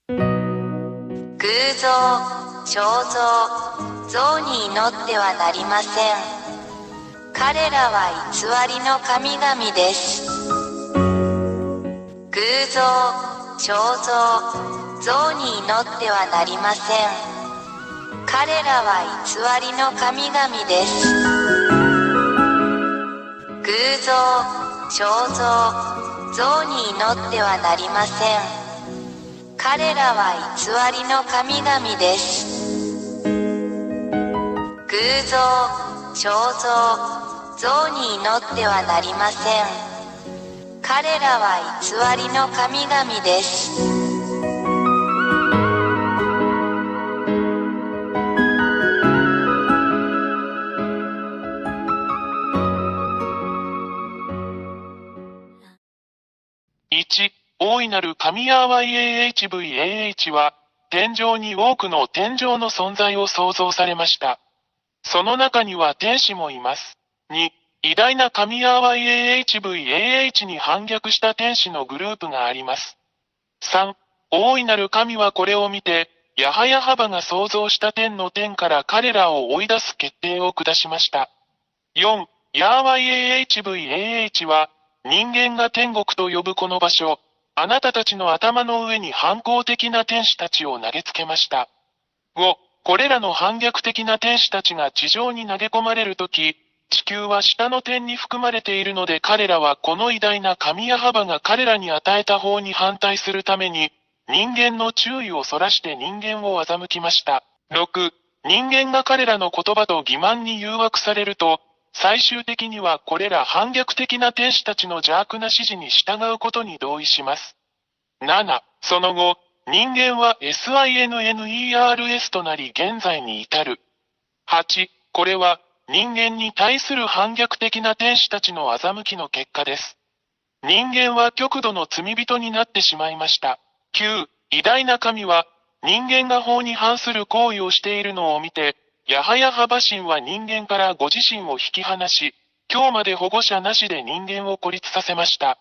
偶像、肖像、像に祈ってはなりません。彼らは偽りの神々です。偶像、肖像、像に祈ってはなりません。彼らは偽りの神々です。偶像、肖像、像に祈ってはなりません。彼らは偽りの神々です。偶像、肖像、像に祈ってはなりません。彼らは偽りの神々です。1、大いなる神ヤーワ YAHVAH は、天上に多くの天上の存在を創造されました。その中には天使もいます。2、偉大な神ヤーワ YAHVAH に反逆した天使のグループがあります。3、大いなる神はこれを見て、ヤハヤハバが創造した天の天から彼らを追い出す決定を下しました。4、ヤーワ YAHVAH は、人間が天国と呼ぶこの場所、あなたたちの頭の上に反抗的な天使たちを投げつけました。5、これらの反逆的な天使たちが地上に投げ込まれるとき、地球は下の点に含まれているので彼らはこの偉大な神ヤハバが彼らに与えた方に反対するために、人間の注意をそらして人間を欺きました。6、人間が彼らの言葉と欺瞞に誘惑されると、最終的にはこれら反逆的な天使たちの邪悪な指示に従うことに同意します。7、その後、人間は SINNERS となり現在に至る。8、これは人間に対する反逆的な天使たちの欺きの結果です。人間は極度の罪人になってしまいました。9、偉大な神は人間が法に反する行為をしているのを見て、ヤハヤハバ神は人間からご自身を引き離し、今日まで保護者なしで人間を孤立させました。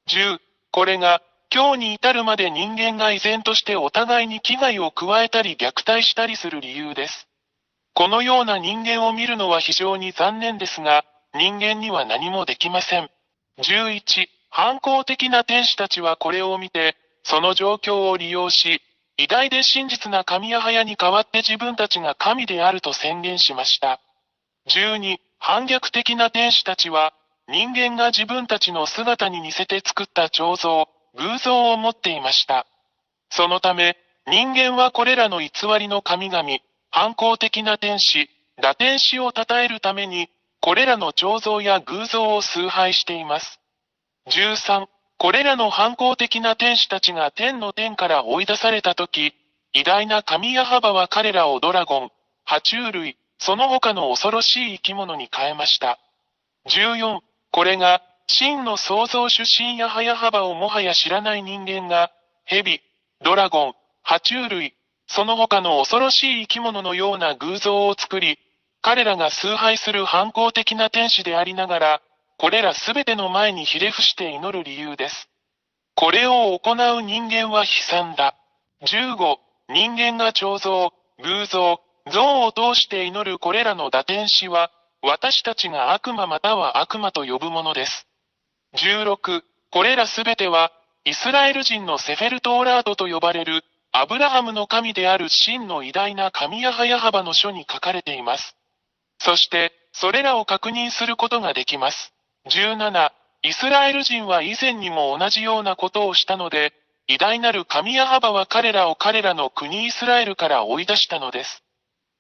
10、これが、今日に至るまで人間が依然としてお互いに危害を加えたり虐待したりする理由です。このような人間を見るのは非常に残念ですが、人間には何もできません。11、反抗的な天使たちはこれを見て、その状況を利用し、偉大で真実な神ヤハヤに代わって自分たちが神であると宣言しました。12、反逆的な天使たちは、人間が自分たちの姿に似せて作った彫像、偶像を持っていました。そのため、人間はこれらの偽りの神々、反抗的な天使、堕天使を称えるために、これらの彫像や偶像を崇拝しています。13、これらの反抗的な天使たちが天の天から追い出されたとき、偉大な神ヤハバは彼らをドラゴン、爬虫類、その他の恐ろしい生き物に変えました。14、これが、真の創造主神ヤハヤハバをもはや知らない人間が、蛇、ドラゴン、爬虫類、その他の恐ろしい生き物のような偶像を作り、彼らが崇拝する反抗的な天使でありながら、これらすべての前にひれ伏して祈る理由です。これを行う人間は悲惨だ。15、人間が彫像、偶像、像を通して祈るこれらの堕天使は、私たちが悪魔または悪魔と呼ぶものです。16、これらすべては、イスラエル人のセフェルトーラードと呼ばれる、アブラハムの神である真の偉大な神ヤハヤハバの書に書かれています。そして、それらを確認することができます。17、イスラエル人は以前にも同じようなことをしたので、偉大なる神ヤハバは彼らを彼らの国イスラエルから追い出したのです。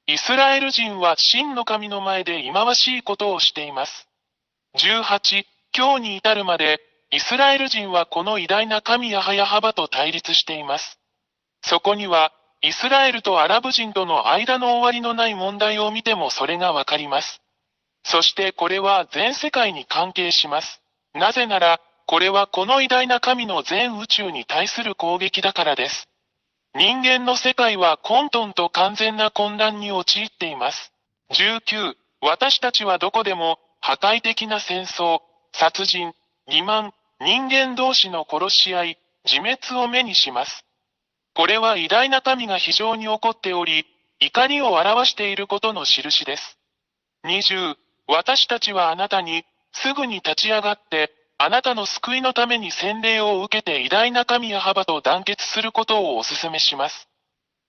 イスラエル人は真の神の前で忌まわしいことをしています。18、今日に至るまで、イスラエル人はこの偉大な神ヤハヤハバと対立しています。そこには、イスラエルとアラブ人との間の終わりのない問題を見てもそれがわかります。そしてこれは全世界に関係します。なぜなら、これはこの偉大な神の全宇宙に対する攻撃だからです。人間の世界は混沌と完全な混乱に陥っています。19、私たちはどこでも破壊的な戦争、殺人、欺瞞、人間同士の殺し合い、自滅を目にします。これは偉大な神が非常に怒っており、怒りを表していることの印です。20、私たちはあなたに、すぐに立ち上がって、あなたの救いのために洗礼を受けて偉大な神ヤハバと団結することをお勧めします。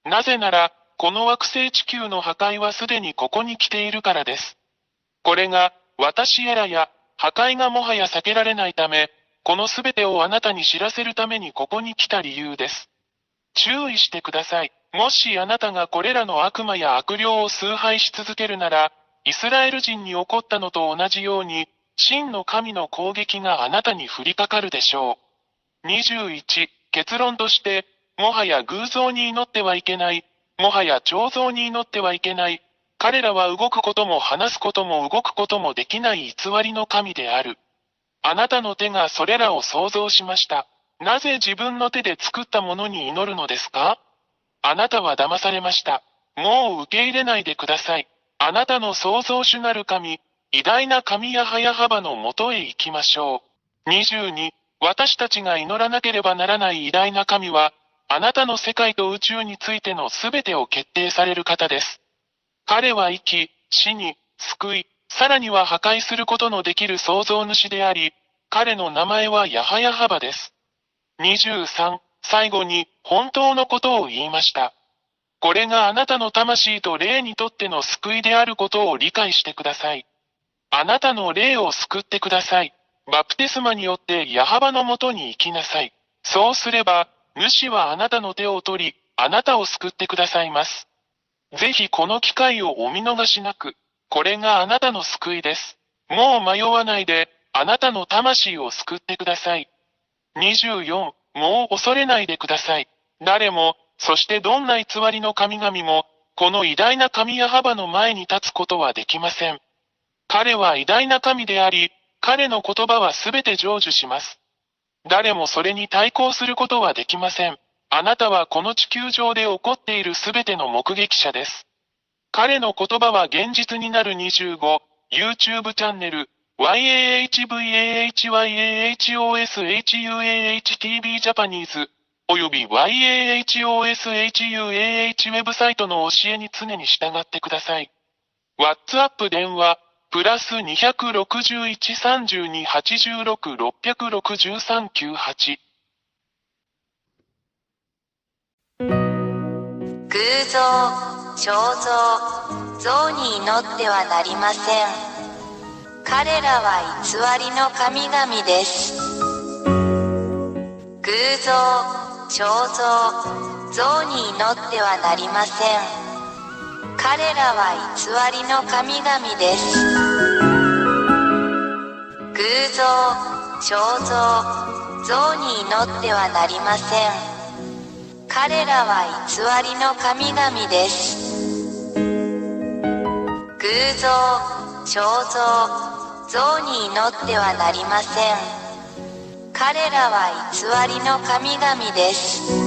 なぜなら、この惑星地球の破壊はすでにここに来ているからです。これが、私らや、破壊がもはや避けられないため、このすべてをあなたに知らせるためにここに来た理由です。注意してください。もしあなたがこれらの悪魔や悪霊を崇拝し続けるなら、イスラエル人に起こったのと同じように、真の神の攻撃があなたに降りかかるでしょう。21、結論として、もはや偶像に祈ってはいけない。もはや彫像に祈ってはいけない。彼らは動くことも話すことも動くこともできない偽りの神である。あなたの手がそれらを創造しました。なぜ自分の手で作ったものに祈るのですか？あなたは騙されました。もう受け入れないでください。あなたの創造主なる神、偉大な神ヤハヤハバのもとへ行きましょう。22、私たちが祈らなければならない偉大な神は、あなたの世界と宇宙についてのすべてを決定される方です。彼は生き、死に、救い、さらには破壊することのできる創造主であり、彼の名前はヤハヤハバです。23、最後に、本当のことを言いました。これがあなたの魂と霊にとっての救いであることを理解してください。あなたの霊を救ってください。バプテスマによってヤハバのもとに行きなさい。そうすれば、主はあなたの手を取り、あなたを救ってくださいます。ぜひこの機会をお見逃しなく。これがあなたの救いです。もう迷わないで、あなたの魂を救ってください。24、もう恐れないでください。誰も、そしてどんな偽りの神々も、この偉大な神ヤハバの前に立つことはできません。彼は偉大な神であり、彼の言葉はすべて成就します。誰もそれに対抗することはできません。あなたはこの地球上で起こっているすべての目撃者です。彼の言葉は現実になる25、YouTube チャンネル、YAHVAHYAHOSHUAHTV ジャパニーズ、および YAHOSHUAH ウェブサイトの教えに常に従ってください。WhatsApp 電話、プラス261-32-86-663-98。偶像、彫像、像に祈ってはなりません。彼らは偽りの神々です。偶像、彫像、像に祈ってはなりません。彼らは偽りの神々です。偶像、彫像、像に祈ってはなりません。彼らは偽りの神々です。偶像、彫像、像に祈ってはなりません。彼らは偽りの神々です。